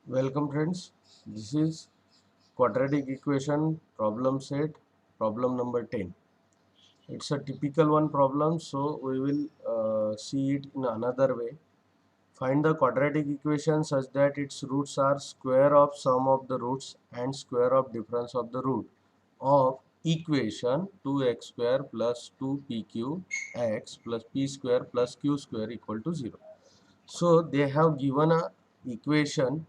Welcome friends, this is quadratic equation problem set problem number 10. It's a typical one problem, so we will see it in another way. Find the quadratic equation such that its roots are square of sum of the roots and square of difference of the root of equation 2x square plus 2pq x plus p square plus q square equal to 0. So they have given a equation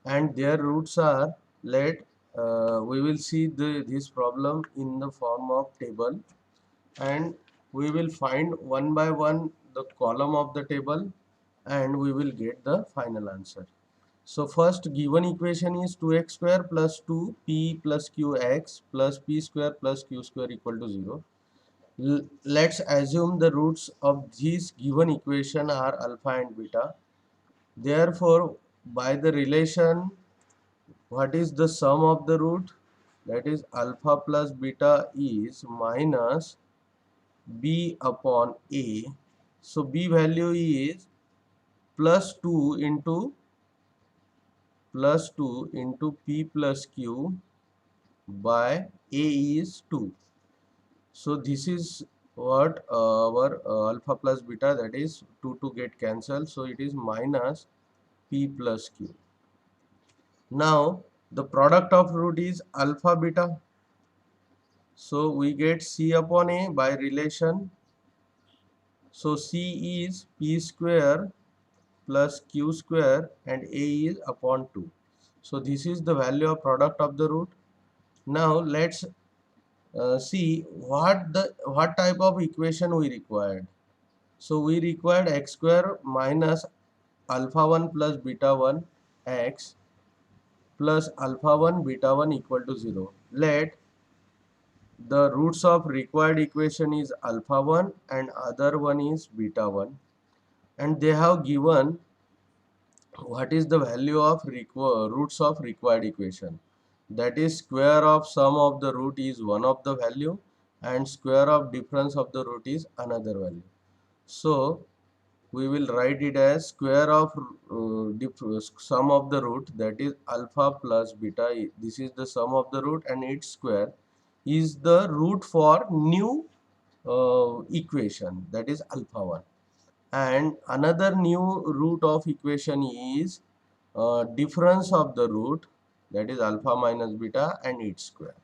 and their roots are, let we will see this problem in the form of table, and we will find one by one the column of the table and we will get the final answer. So first given equation is 2x square plus 2p plus qx plus p square plus q square equal to 0. Let's assume the roots of this given equation are alpha and beta. Therefore, by the relation, what is the sum of the root? That is alpha plus beta is minus b upon a. So b value is plus 2 into p plus q by a is 2. So this is what our alpha plus beta, that is 2 to get cancelled. So it is minus p plus q. Now the product of root is alpha beta. So we get C upon A by relation. So C is P square plus Q square and A is upon 2. So this is the value of product of the root. Now let's see what type of equation we required. So we required x square minus alpha 1 plus beta 1 x plus alpha 1 beta 1 equal to 0. Let the roots of required equation is alpha 1 and other one is beta 1, and they have given what is the value of roots of required equation. That is square of sum of the root is one of the value and square of difference of the root is another value. So we will write it as square of sum of the root, that is alpha plus beta. This is the sum of the root and its square is the root for new equation, that is alpha 1, and another new root of equation is difference of the root, that is alpha minus beta and its square.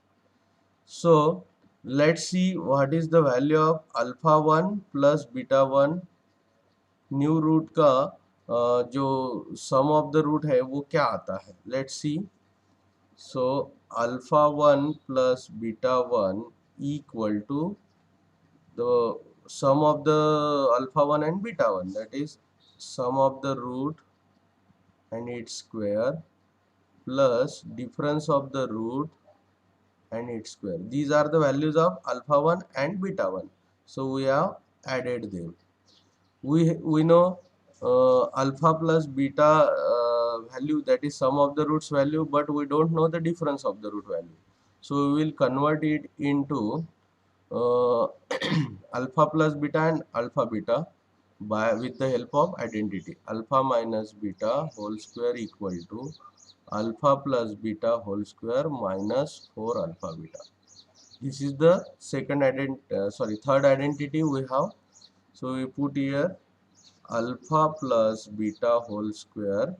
So let's see what is the value of alpha 1 plus beta 1. New root का जो सम of the root है वो क्या आता है, let's see. So alpha 1 plus beta 1 equal to the sum of the alpha 1 and beta 1, that is sum of the root and its square plus difference of the root and its square. These are the values of alpha 1 and beta 1. So we have added them. We know alpha plus beta value, that is sum of the roots value, but we don't know the difference of the root value. So we will convert it into uh, alpha plus beta and alpha beta by with the help of identity. Alpha minus beta whole square equal to alpha plus beta whole square minus 4 alpha beta. This is the third identity we have. So we put here alpha plus beta whole square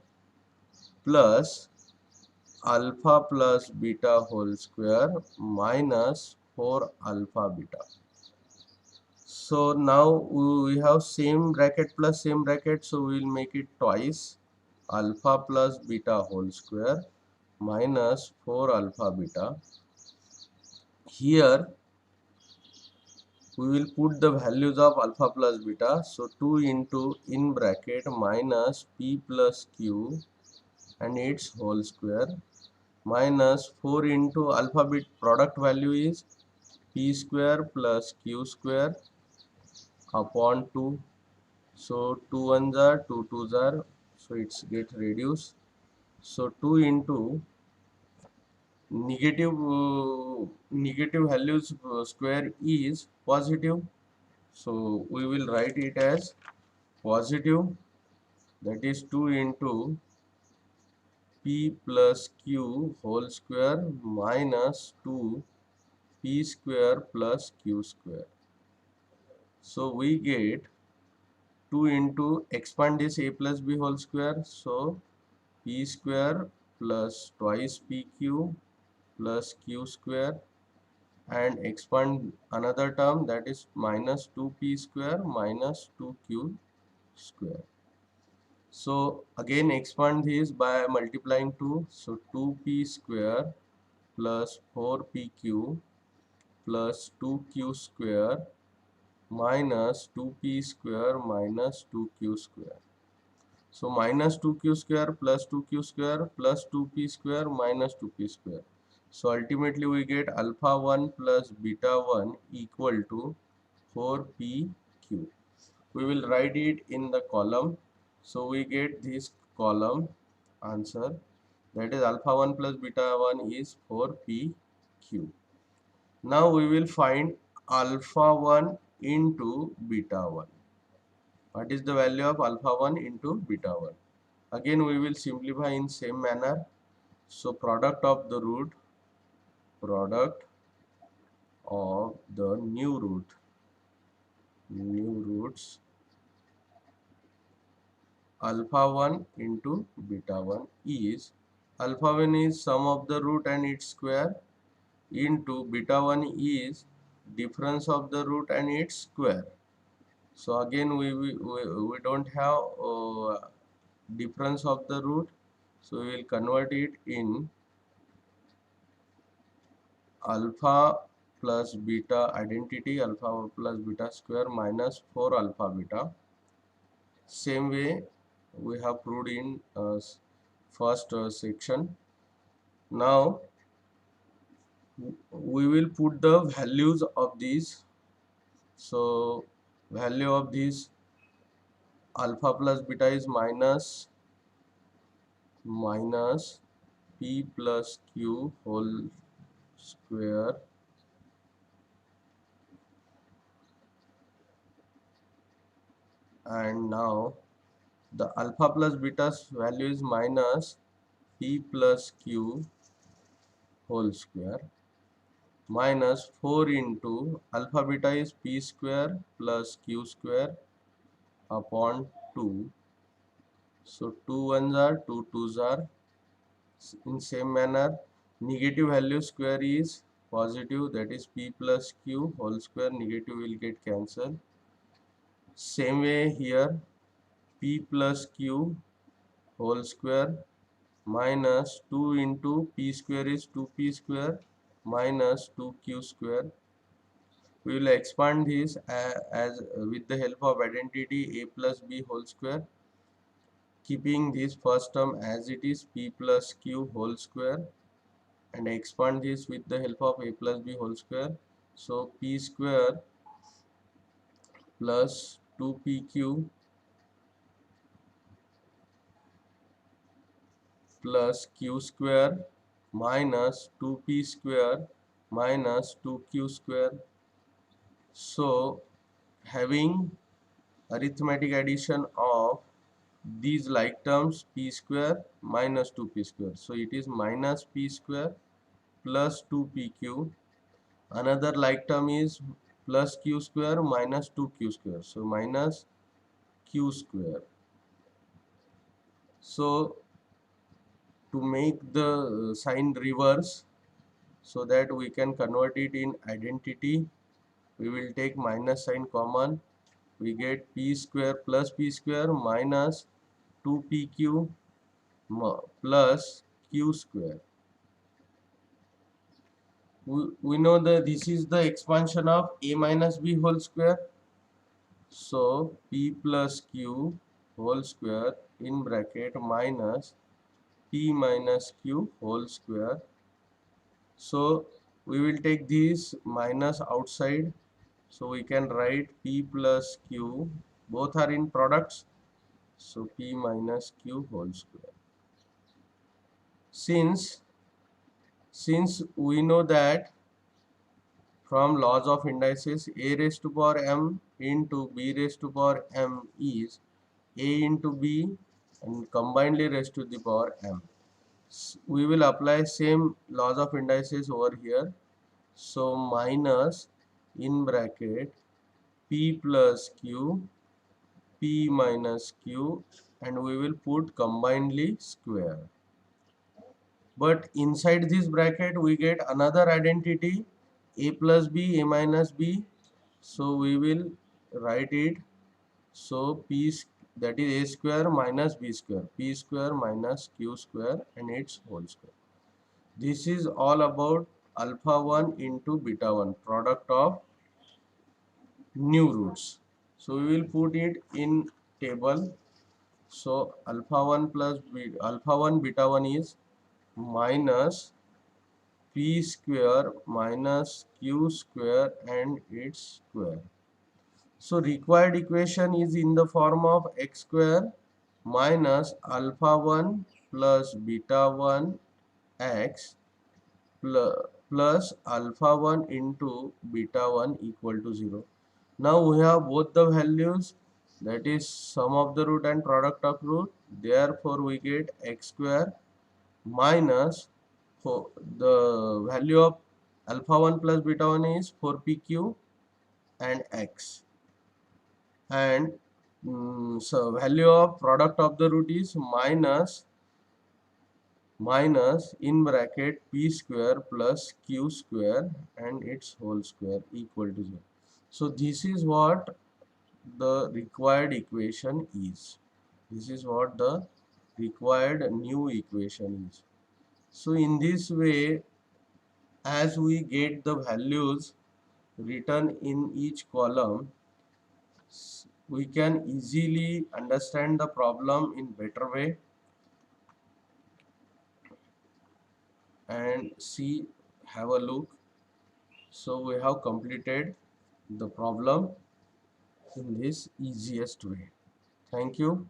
plus alpha plus beta whole square minus 4 alpha beta. So now we have same bracket plus same bracket, so we will make it twice. Alpha plus beta whole square minus 4 alpha beta. Here we will put the values of alpha plus beta. So 2 into in bracket minus p plus q and its whole square minus 4 into alpha bit product value is p square plus q square upon 2. So 2 ones are 2 twos are, so it's get reduced. So 2 into negative values square is positive. So we will write it as positive, that is 2 into p plus q whole square minus 2 p square plus q square. So we get 2 into, expand this a plus b whole square, so p square plus twice pq plus q square, and expand another term, that is minus 2p square minus 2q square. So again expand this by multiplying 2, so 2p square plus 4pq plus 2q square minus 2p square minus 2q square. So minus 2q square plus 2q square plus 2p square minus 2p square. So ultimately we get alpha 1 plus beta 1 equal to 4pq. We will write it in the column. So we get this column answer, that is alpha 1 plus beta 1 is 4pq. Now we will find alpha 1 into beta 1. What is the value of alpha 1 into beta 1? Again we will simplify in same manner. So product of the new roots alpha 1 into beta 1 is, alpha 1 is sum of the root and its square, into beta 1 is difference of the root and its square. So again we don't have difference of the root, so we will convert it in alpha plus beta identity, alpha plus beta square minus 4 alpha beta. Same way we have proved in first section. Now we will put the values of these. So value of this alpha plus beta is minus p plus q whole square and now the alpha plus beta's value is minus p plus q whole square minus 4 into alpha beta is p square plus q square upon 2. So 2 ones are 2 twos are. In same manner, negative value square is positive, that is p plus q whole square, negative will get cancelled. Same way here, p plus q whole square minus 2 into p square is 2p square minus 2q square. We will expand this as with the help of identity a plus b whole square, keeping this first term as it is, p plus q whole square, and expand this with the help of a plus b whole square. So p square plus 2pq plus q square minus 2p square minus 2q square. So having arithmetic addition of these like terms, p square minus 2p square, so it is minus p square plus 2pq. Another like term is plus q square minus 2q square, so minus q square. So to make the sign reverse so that we can convert it in identity, we will take minus sign common. We get p square plus p square minus 2pq plus q square. We know that this is the expansion of a minus b whole square. So p plus q whole square in bracket minus p minus q whole square. So we will take this minus outside, so we can write p plus q, both are in products, so p minus q whole square. Since we know that from laws of indices, a raised to power m into b raised to power m is a into b and combinedly raised to the power m. We will apply same laws of indices over here. So minus in bracket P plus Q, P minus Q, and we will put combinedly square. But inside this bracket we get another identity, A plus B, A minus B. So we will write it. So P, that is A square minus B square, P square minus Q square and its whole square. This is all about alpha 1 into beta 1, product of new roots. So we will put it in table. So alpha 1 plus alpha 1 beta 1 is minus P square minus Q square and its square. So required equation is in the form of x square minus alpha 1 plus beta 1 x plus alpha 1 into beta 1 equal to 0. Now we have both the values, that is sum of the root and product of root. Therefore we get x square minus, for the value of alpha 1 plus beta 1 is 4pq and x, and so value of product of the root is minus in bracket p square plus q square and its whole square equal to 0. So this is what the required equation is. This is what the required new equation is. So in this way, as we get the values written in each column, we can easily understand the problem in better way and see, have a look. So we have completed the problem in this easiest way. Thank you.